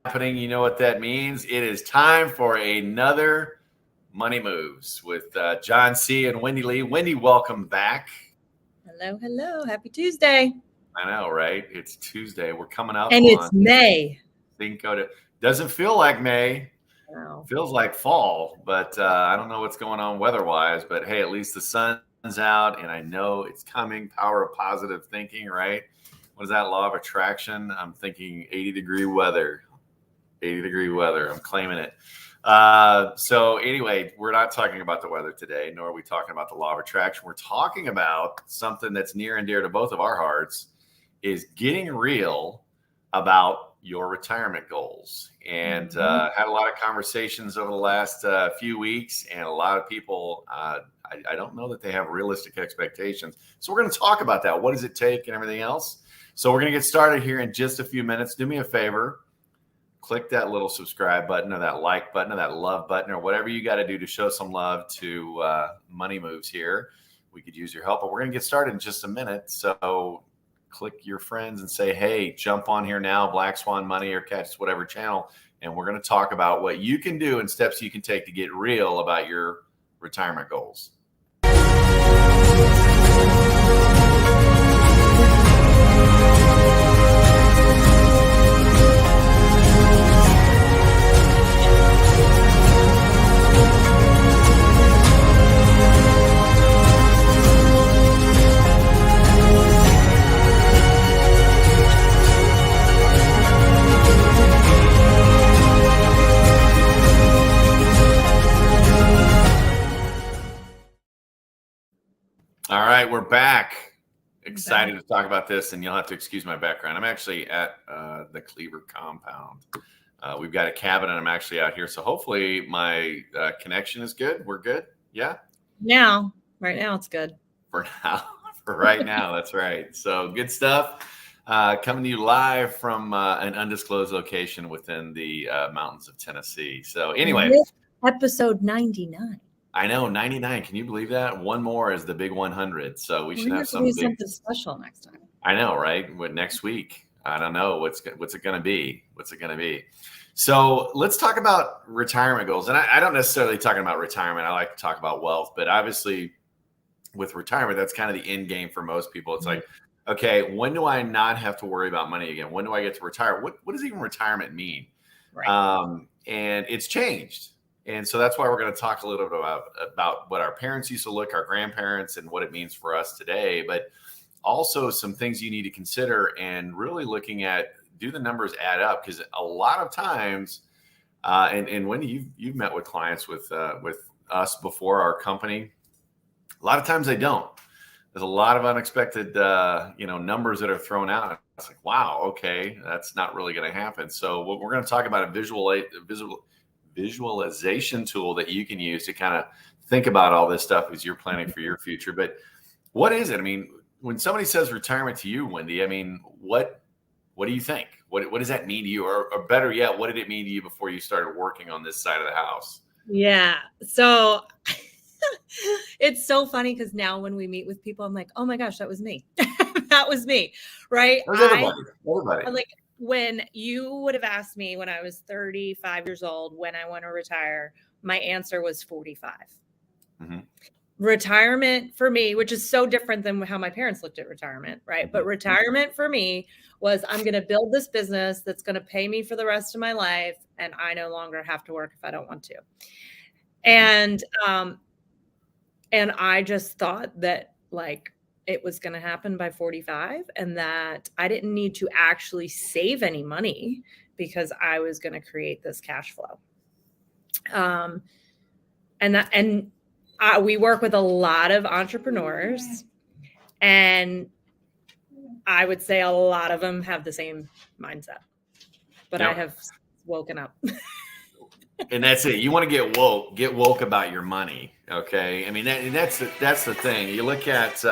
happening. You know what that means. It is time for another Money Moves with John C. and Wendy Lee. Wendy, welcome back. Hello, hello. Happy Tuesday. I know, right? It's Tuesday. We're coming up and on it's May. Cinco de. Doesn't feel like May. Wow. Feels like fall, but I don't know what's going on weather-wise. But hey, at least the sun's out, and I know it's coming. Power of positive thinking, right? What is that law of attraction? I'm thinking 80-degree weather. 80-degree weather. I'm claiming it. So anyway, we're not talking about the weather today, nor are we talking about the law of attraction. We're talking about something that's near and dear to both of our hearts, is getting real about your retirement goals. And had a lot of conversations over the last few weeks, and a lot of people, I don't know that they have realistic expectations. So we're going to talk about that. What does it take and everything else? So we're going to get started here in just a few minutes. Do me a favor. Click that little subscribe button or that like button or that love button or whatever you got to do to show some love to Money Moves here. We could use your help, but we're going to get started in just a minute. So click your friends and say, hey, jump on here now, Black Swan Money, or catch whatever channel. And we're going to talk about what you can do and steps you can take to get real about your retirement goals. All right, we're back. Excited to talk about this, and you'll have to excuse my background. I'm actually at the Cleaver compound. We've got a cabin, and I'm actually out here. So hopefully my connection is good. We're good. Yeah. Right now it's good. For right now, that's right. So good stuff. Coming to you live from an undisclosed location within the mountains of Tennessee. So anyway, episode 99. I know, 99. Can you believe that? One more is the big 100. So we should have something special next time. I know, right? Next week. I don't know. What's it going to be? What's it going to be? So let's talk about retirement goals. And I don't necessarily talking about retirement. I like to talk about wealth, but obviously with retirement, that's kind of the end game for most people. It's like, okay, when do I not have to worry about money again? When do I get to retire? What does even retirement mean? Right. And it's changed. And so that's why we're going to talk a little bit about what our parents used to look, our grandparents, and what it means for us today. But also some things you need to consider and really looking at, do the numbers add up? Because a lot of times, and Wendy, you've met with clients with us before, our company. A lot of times they don't. There's a lot of unexpected, numbers that are thrown out. It's like, wow, okay, that's not really going to happen. So what we're going to talk about a visualization tool that you can use to kind of think about all this stuff as you're planning for your future. But what is it? I mean, when somebody says retirement to you, Wendy, I mean, what do you think? What does that mean to you? Or better yet, what did it mean to you before you started working on this side of the house? Yeah. So it's so funny because now when we meet with people, I'm like, oh my gosh, that was me. That was me. Right. Everybody. Like, when you would have asked me when I was 35 years old, when I want to retire, my answer was 45. Mm-hmm. Retirement for me, which is so different than how my parents looked at retirement, right? Mm-hmm. But retirement for me was, I'm going to build this business that's going to pay me for the rest of my life, and I no longer have to work if I don't want to. And I just thought that, like, it was going to happen by 45 and that I didn't need to actually save any money because I was going to create this cash flow. We work with a lot of entrepreneurs, and I would say a lot of them have the same mindset, but yep. I have woken up. And that's it. You want to get woke about your money. Okay. I mean, that's the thing. You look at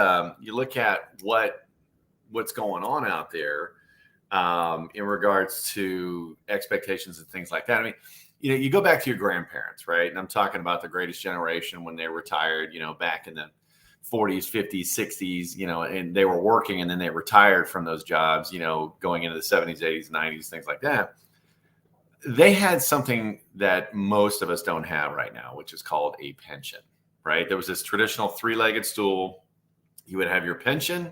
what's going on out there in regards to expectations and things like that. I mean, you go back to your grandparents, right? And I'm talking about the greatest generation when they retired, back in the 40s, 50s, 60s, and they were working and then they retired from those jobs, going into the 70s, 80s, 90s, things like that. They had something that most of us don't have right now, which is called a pension, right? There was this traditional three-legged stool. You would have your pension,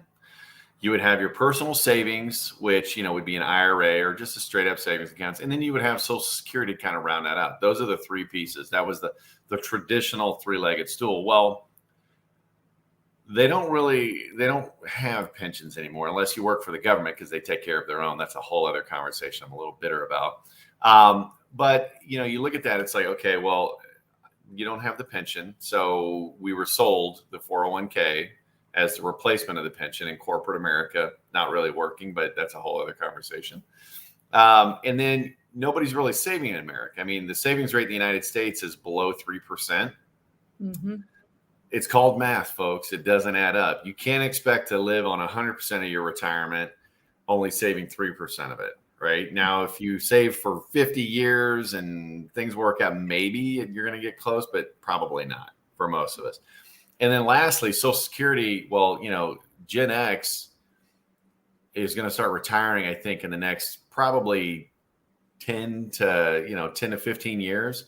you would have your personal savings, which, would be an IRA or just a straight up savings accounts. And then you would have Social Security to kind of round that out. Those are the three pieces. That was the traditional three-legged stool. Well, they don't have pensions anymore unless you work for the government, because they take care of their own. That's a whole other conversation I'm a little bitter about. But you look at that, it's like, okay, well, you don't have the pension. So we were sold the 401k as the replacement of the pension in corporate America, not really working, but that's a whole other conversation. And then nobody's really saving in America. I mean, the savings rate in the United States is below 3%. Mm-hmm. It's called math, folks. It doesn't add up. You can't expect to live on 100% of your retirement, only saving 3% of it, right? Now, if you save for 50 years and things work out, maybe you're going to get close, but probably not for most of us. And then lastly, Social Security. Well, Gen X is going to start retiring, I think, in the next probably 10 to 15 years.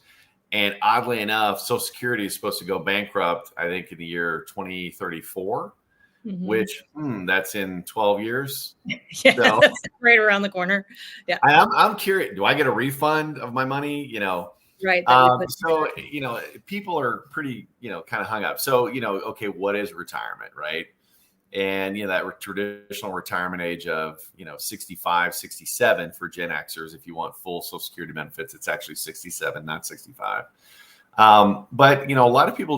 And oddly enough, Social Security is supposed to go bankrupt, I think, in the year 2034, which that's in 12 years. Yeah, so, right around the corner. Yeah. I'm curious. Do I get a refund of my money? Right. So, people are pretty, kind of hung up. So, okay, what is retirement, right? And, that traditional retirement age of, 65, 67 for Gen Xers. If you want full Social Security benefits, it's actually 67, not 65. But, a lot of people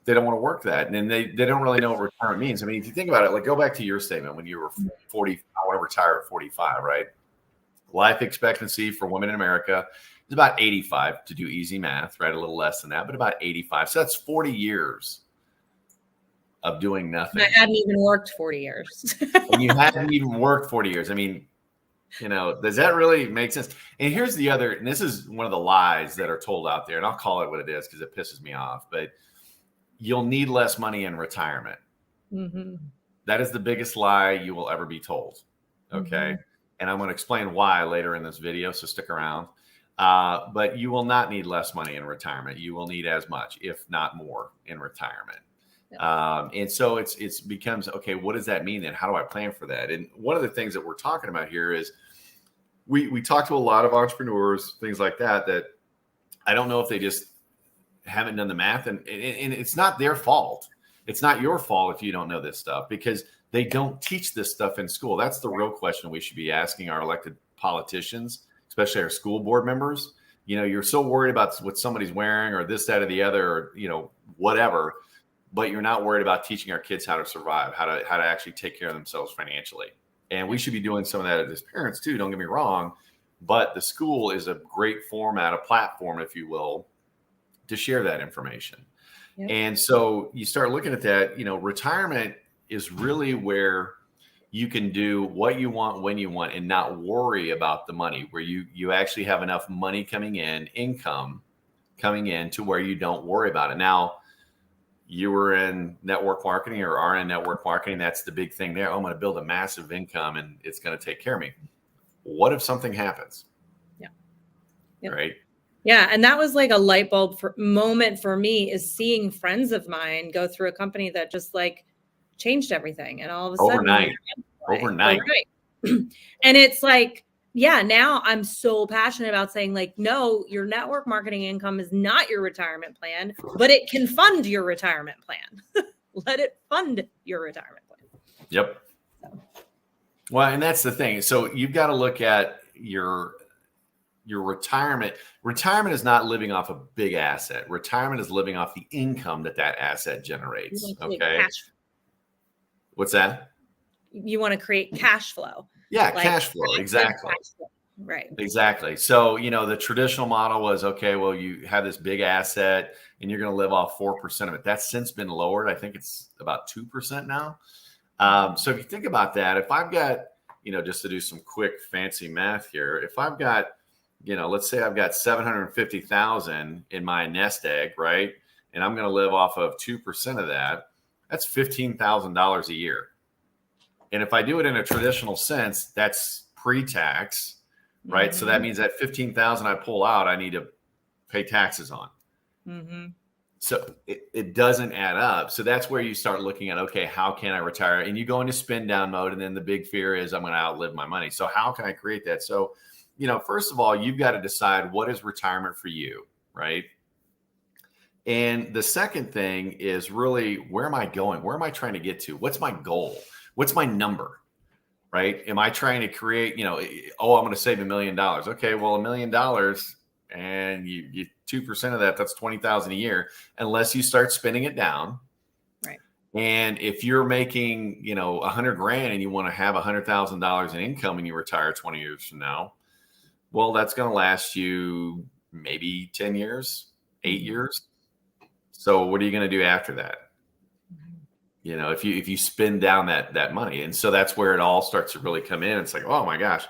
they don't want to work that. And they don't really know what retirement means. I mean, if you think about it, like go back to your statement when you were 40, I want to retire at 45, right? Life expectancy for women in America is about 85, to do easy math, right? A little less than that, but about 85. So that's 40 years of doing nothing. I hadn't even worked 40 years. And you hadn't even worked 40 years. I mean, does that really make sense? And here's the other, and this is one of the lies that are told out there, and I'll call it what it is because it pisses me off, but you'll need less money in retirement. Mm-hmm. That is the biggest lie you will ever be told. Okay. Mm-hmm. And I'm going to explain why later in this video, so stick around. But you will not need less money in retirement. You will need as much, if not more, in retirement. And so it becomes, okay, what does that mean then? How do I plan for that? And one of the things that we're talking about here is we talk to a lot of entrepreneurs, things like that I don't know if they just haven't done the math, and it's not their fault. It's not your fault if you don't know this stuff, because they don't teach this stuff in school. That's the real question we should be asking our elected politicians, especially our school board members. You're so worried about what somebody's wearing or this, that, or the other, or, whatever, but you're not worried about teaching our kids how to survive, how to actually take care of themselves financially. And we should be doing some of that as parents too. Don't get me wrong, but the school is a great format, a platform, if you will, to share that information. Yep. And so you start looking at that, retirement is really where you can do what you want when you want and not worry about the money, where you actually have enough money coming in, income coming in, to where you don't worry about it. Now, you were in network marketing or are in network marketing. That's the big thing there. Oh, I'm going to build a massive income and it's going to take care of me. What if something happens? Yeah. Yep. Right. Yeah. And that was like a light bulb moment for me, is seeing friends of mine go through a company that just like changed everything. And all of a sudden, overnight. And it's like, yeah, now I'm so passionate about saying, like, no, your network marketing income is not your retirement plan, but it can fund your retirement plan. Let it fund your retirement plan. Yep. Well, and that's the thing. So you've got to look at your retirement. Retirement is not living off a big asset. Retirement is living off the income that asset generates. Okay. What's that? You want to create cash flow. Yeah, like cash flow. Exactly. Cash flow. Right. Exactly. So, the traditional model was, okay, well, you have this big asset and you're going to live off 4% of it. That's since been lowered. I think it's about 2% now. So if you think about that, if I've got, just to do some quick fancy math here, if I've got, let's say I've got 750,000 in my nest egg, right? And I'm going to live off of 2% of that. That's $15,000 a year. And if I do it in a traditional sense, that's pre-tax, right? So that Mhm. means that 15,000 I pull out, I need to pay taxes on. Mhm. So it doesn't add up. So that's where you start looking at, okay, how can I retire? And you go into spin down mode. And then the big fear is I'm going to outlive my money. So how can I create that? So, first of all, you've got to decide what is retirement for you, right? And the second thing is really, where am I going? Where am I trying to get to? What's my goal? What's my number? Right? Am I trying to create, oh, I'm going to save $1 million. Okay, well, $1 million, and you 2% of that, that's 20,000 a year, unless you start spending it down. Right. And if you're making, 100 grand and you want to have $100,000 in income and you retire 20 years from now, well, that's going to last you maybe 10 years, 8 years. So what are you going to do after that? If you spend down that money. And so that's where it all starts to really come in. It's like, oh my gosh.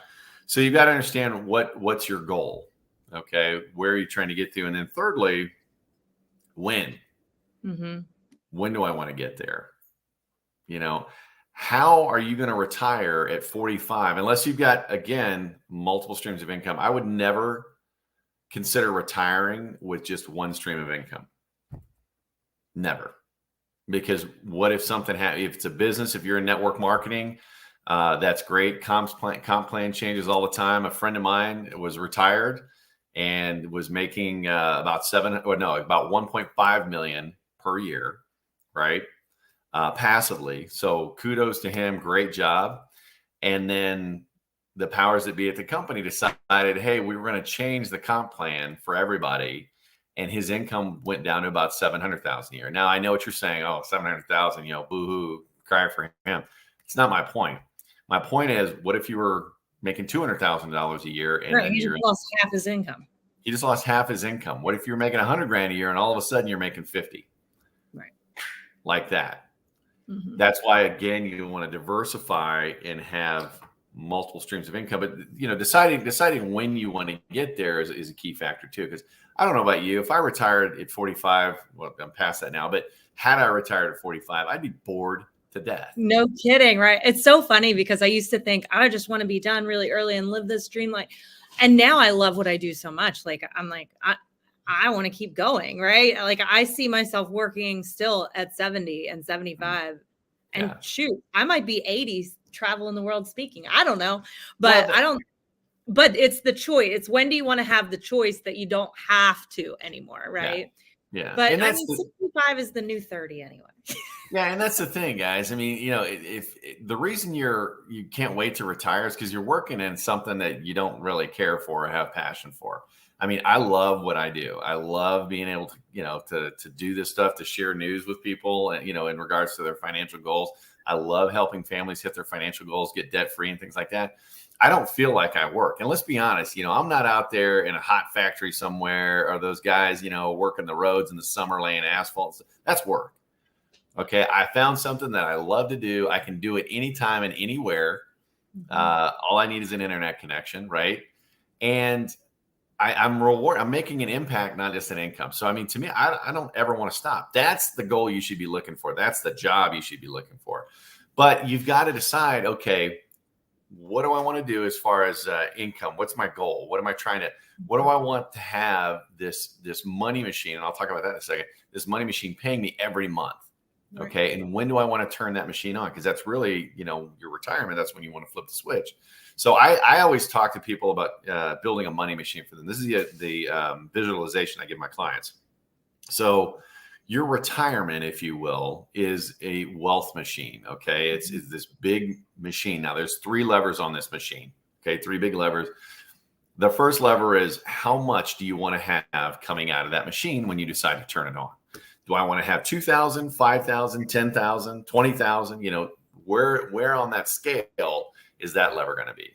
So you've got to understand what's your goal. Okay. Where are you trying to get to? And then thirdly, when? When do I want to get there? How are you going to retire at 45? Unless you've got, again, multiple streams of income. I would never consider retiring with just one stream of income. Never. Because what if something happens? If it's a business, if you're in network marketing, that's great. Comp plan changes all the time. A friend of mine was retired and was making about 1.5 million per year, right? Passively. So kudos to him. Great job. And then the powers that be at the company decided, hey, we were going to change the comp plan for everybody. And his income went down to about 700,000 a year. Now I know what you're saying. Oh, 700,000, boo-hoo, cry for him. It's not my point. My point is, what if you were making $200,000 a year and Right. then He just lost half his income. He just lost half his income. What if you're making 100 grand a year and all of a sudden you're making 50? Right. Like that. Mm-hmm. That's why, again, you want to diversify and have multiple streams of income. But deciding when you want to get there is a key factor too. Because I don't know about you, if I retired at 45, well, I'm past that now. But had I retired at 45, I'd be bored to death. No kidding, right? It's so funny because I used to think I just want to be done really early and live this dream life, and now I love what I do so much. Like I'm like I want to keep going, right? Like I see myself working still at 70 and 75. And yeah. Shoot, I might be 80 traveling the world speaking. I don't know, but but it's the choice. It's when do you want to have the choice that you don't have to anymore, right? Yeah. But and 65 is the new 30 anyway. Yeah, and that's the thing, guys. I mean, if the reason you can't wait to retire is because you're working in something that you don't really care for or have passion for. I mean, I love what I do. I love being able to, to do this stuff, to share news with people, and, in regards to their financial goals. I love helping families hit their financial goals, get debt free and things like that. I don't feel like I work. And let's be honest, I'm not out there in a hot factory somewhere, or those guys, working the roads in the summer laying asphalt. That's work. Okay. I found something that I love to do. I can do it anytime and anywhere. All I need is an internet connection. Right. And I'm making an impact, not just an income. So, I mean, to me, I don't ever want to stop. That's the goal you should be looking for. That's the job you should be looking for. But you've got to decide, okay, what do I want to do as far as income? What's my goal? What do I want to have this money machine? And I'll talk about that in a second. This money machine paying me every month. Okay. And when do I want to turn that machine on? Because that's really, your retirement. That's when you want to flip the switch. So I always talk to people about building a money machine for them. This is the visualization I give my clients. So your retirement, if you will, is a wealth machine. Okay. It's this big machine. Now there's 3 levers on this machine. Okay. 3 big levers. The first lever is how much do you want to have coming out of that machine when you decide to turn it on? Do I want to have 2,000, 5,000, 10,000, 20,000? Where on that scale is that lever going to be?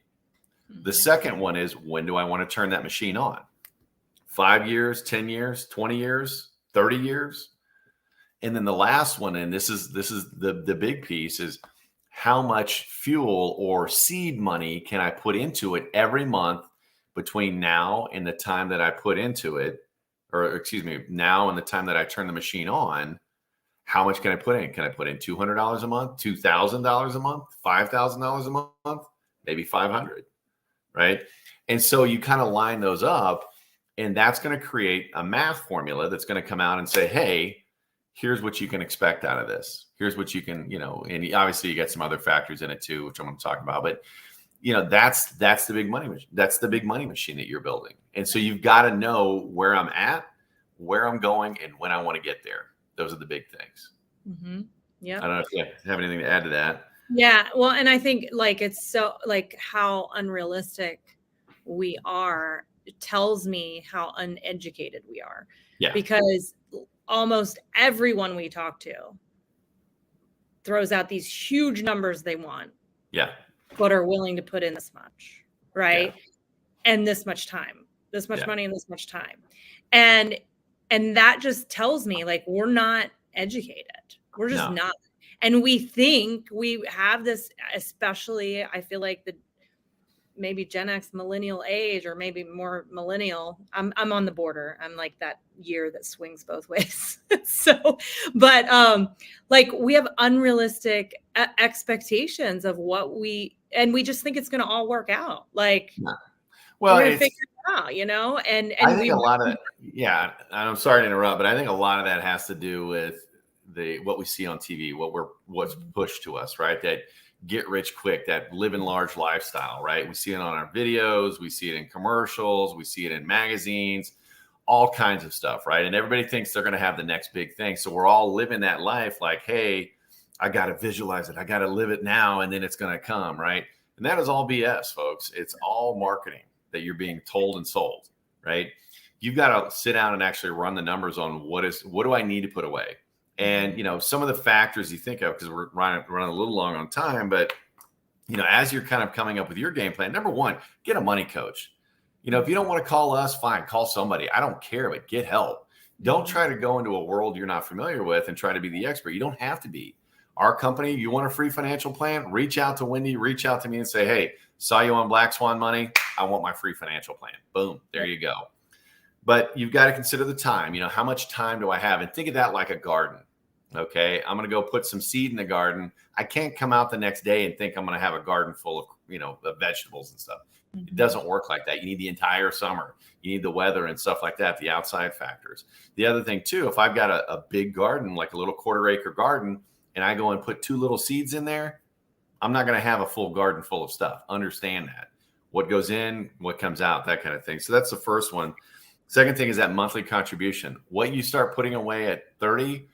The second one is, when do I want to turn that machine on? 5 years, 10 years, 20 years, 30 years? And then the last one, and this is the big piece, is how much fuel or seed money can I put into it every month between now and the time that I put into it, or excuse me, now and the time that I turn the machine on. How much can I put in? Can I put in $200 a month, $2,000 a month, $5,000 a month, maybe 500, right? And so you kind of line those up, and that's going to create a math formula that's going to come out and say, hey, here's what you can expect out of this. Here's what you can, and obviously you get some other factors in it too, which I'm going to talk about. But that's the big money machine. That's the big money machine that you're building. And so you've got to know where I'm at, where I'm going, and when I want to get there. Those are the big things. Mm-hmm. Yeah. I don't know if you have anything to add to that. Yeah. Well, and I think like it's so like how unrealistic we are tells me how uneducated we are. Yeah. Because almost everyone we talk to throws out these huge numbers they want. Yeah. But are willing to put in this much, right? Yeah. And this much time, this much money and this much time. And that just tells me like we're not educated. We're just not. And we think we have this, especially I feel like the maybe Gen X millennial age, or maybe more millennial. I'm on the border. I'm like that year that swings both ways. So, but like we have unrealistic expectations of what and we just think it's going to all work out. Like, well, we're going to figure it out, and I think a lot of I'm sorry to interrupt, but I think a lot of that has to do with what we see on TV, what's pushed to us, right? That get rich quick, that live in large lifestyle, right? We see it on our videos, we see it in commercials, we see it in magazines, all kinds of stuff, right? And everybody thinks they're going to have the next big thing. So we're all living that life like, hey, I got to visualize it. I got to live it now, and then it's going to come, right? And that is all BS, folks. It's all marketing that you're being told and sold, right? You've got to sit down and actually run the numbers on what do I need to put away? And, some of the factors you think of, because we're running a little long on time, but, as you're kind of coming up with your game plan, number one, get a money coach. If you don't want to call us, fine, call somebody. I don't care, but get help. Don't try to go into a world you're not familiar with and try to be the expert. You don't have to be. Our company, you want a free financial plan? Reach out to Wendy, reach out to me and say, hey, saw you on Black Swan Money. I want my free financial plan. Boom, there you go. But you've got to consider the time. How much time do I have? And think of that like a garden. Okay, I'm going to go put some seed in the garden. I can't come out the next day and think I'm going to have a garden full of, of vegetables and stuff. Mm-hmm. It doesn't work like that. You need the entire summer. You need the weather and stuff like that, the outside factors. The other thing too, if I've got a big garden, like a little 1/4 acre garden, and I go and put 2 little seeds in there, I'm not going to have a full garden full of stuff. Understand that. What goes in, what comes out, that kind of thing. So that's the first one. Second thing is that monthly contribution. What you start putting away at 30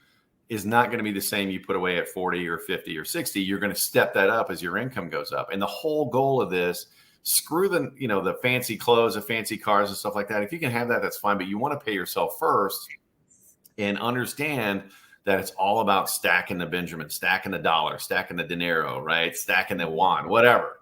is not going to be the same you put away at 40 or 50 or 60. You're going to step that up as your income goes up. And the whole goal of this, screw the fancy clothes, the fancy cars and stuff like that. If you can have that, that's fine. But you want to pay yourself first and understand that it's all about stacking the Benjamin, stacking the dollar, stacking the dinero, right? Stacking the yuan, whatever.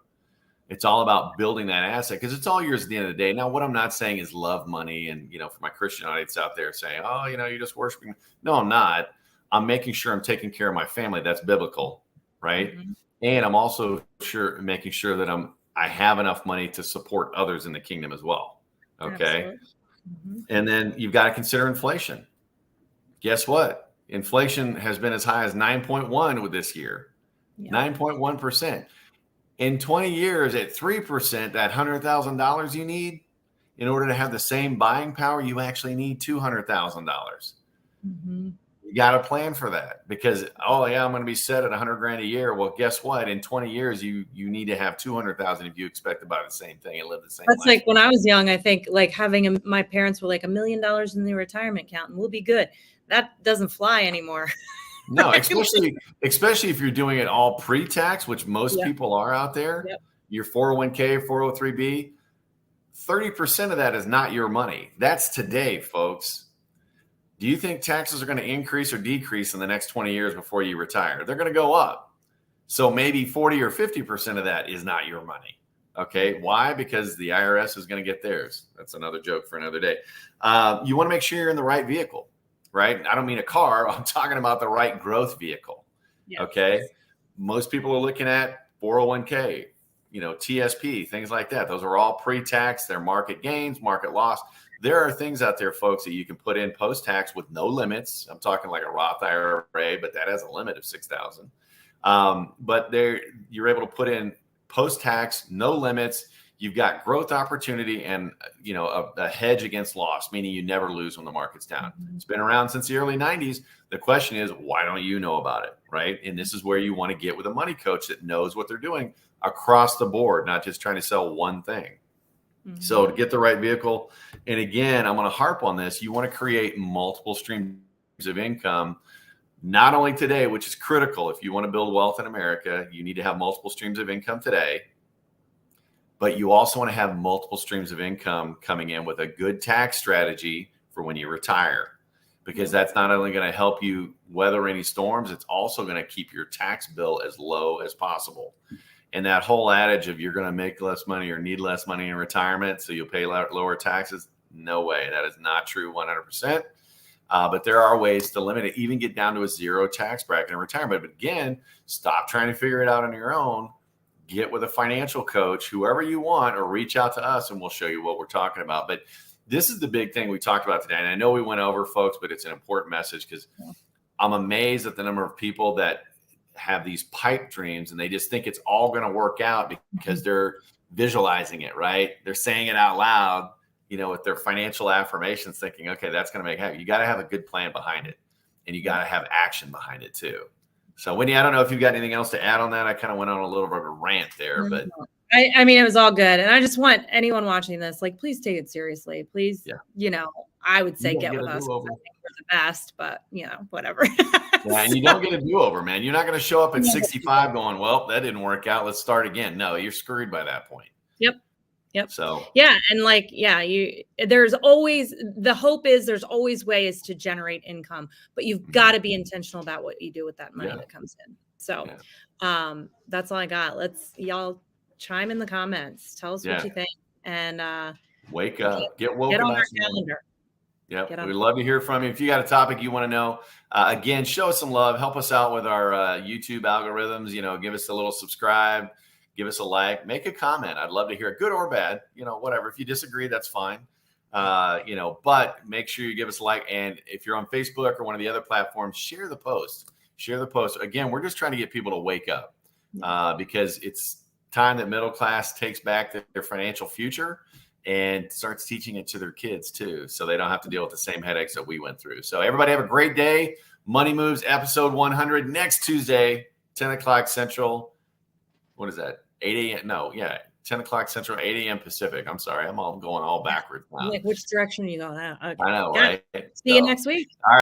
It's all about building that asset because it's all yours at the end of the day. Now, what I'm not saying is love money. And, for my Christian audience out there saying, oh, you're just worshiping. No, I'm not. I'm making sure I'm taking care of my family. That's biblical, right? Mm-hmm. And I'm also making sure that I have enough money to support others in the kingdom as well. Okay. Mm-hmm. And then you've got to consider inflation. Guess what? Inflation has been as high as 9.1 with this year, 9.1%. In 20 years at 3%, that $100,000 you need in order to have the same buying power, you actually need $200,000. Mm-hmm. You got to plan for that because, I'm going to be set at $100,000 a year. Well, guess what? In 20 years, you need to have 200,000 if you expect to buy the same thing and live the same life. That's like when I was young, I think like having my parents were like $1 million in the retirement account and we'll be good. That doesn't fly anymore. No, especially if you're doing it all pre-tax, which most people are out there. Yep. Your 401k, 403b, 30% of that is not your money. That's today, folks. Do you think taxes are going to increase or decrease in the next 20 years before you retire? They're going to go up. So maybe 40 or 50% of that is not your money. Okay. Why? Because the IRS is going to get theirs. That's another joke for another day. You want to make sure you're in the right vehicle, right? I don't mean a car. I'm talking about the right growth vehicle. Yes. Okay. Most people are looking at 401k, TSP, things like that. Those are all pre-tax. They're market gains, market loss. There are things out there, folks, that you can put in post-tax with no limits. I'm talking like a Roth IRA, but that has a limit of $6,000. But you're able to put in post-tax, no limits. you've got growth opportunity and, you know, a hedge against loss, meaning you never lose when the market's down. It's been around since the early 90s. The question is, why don't you know about it, right? And this is where you want to get with a money coach that knows what they're doing across the board, not just trying to sell one thing. So to get the right vehicle, and again, I'm going to harp on this, you want to create multiple streams of income, not only today, which is critical. If you want to build wealth in America, you need to have multiple streams of income today. But you also want to have multiple streams of income coming in with a good tax strategy for when you retire, because that's not only going to help you weather any storms, it's also going to keep your tax bill as low as possible. And that whole adage of you're going to make less money or need less money in retirement, so you'll pay lower taxes, no way. That is not true 100%. But there are ways to limit it, even get down to a zero tax bracket in retirement. But again, stop trying to figure it out on your own. Get with a financial coach, whoever you want, or reach out to us and we'll show you what we're talking about. But this is the big thing we talked about today. And I know we went over, folks, but it's an important message because I'm amazed at the number of people that have these pipe dreams and they just think it's all going to work out because they're visualizing it, right? They're saying it out loud, you know, with their financial affirmations, thinking, okay, that's going to make it happen. You got to have a good plan behind it, and you got to have action behind it too. So Wendy, I don't know if you've got anything else to add on that. I kind of went on a little bit of a rant there, but I mean, it was all good. And I just want anyone watching this, like, please take it seriously. Please, you know, I would say get with us. I think we're the best, but you know, whatever. Yeah, and you don't get a do-over, man. You're not going to show up at 65 going, well, that didn't work out. Let's start again. No, you're screwed by that point. Yep. So yeah, and like, there's always, the hope is there's always ways to generate income, but you've got to be intentional about what you do with that money that comes in. So that's all I got. Y'all chime in the comments. Tell us what you think, and wake up, get woke. Get on our calendar. Yep. We'd love to hear from you. If you got a topic you want to know, again, show us some love. Help us out with our YouTube algorithms. You know, give us a little subscribe, give us a like, make a comment. I'd love to hear it, good or bad, you know, whatever. If you disagree, that's fine. You know, but make sure you give us a like. And if you're on Facebook or one of the other platforms, share the post. Share the post. Again, we're just trying to get people to wake up because it's time that middle class takes back their financial future and starts teaching it to their kids too, so they don't have to deal with the same headaches that we went through. So everybody have a great day. Money Moves episode 100 next Tuesday, 10 o'clock Central. What is that? 8 a.m. No, 10 o'clock Central, 8 a.m. Pacific. I'm sorry. I'm all going all backwards now. Like, which direction are you going out? Okay. I know, right? See you next week. All right.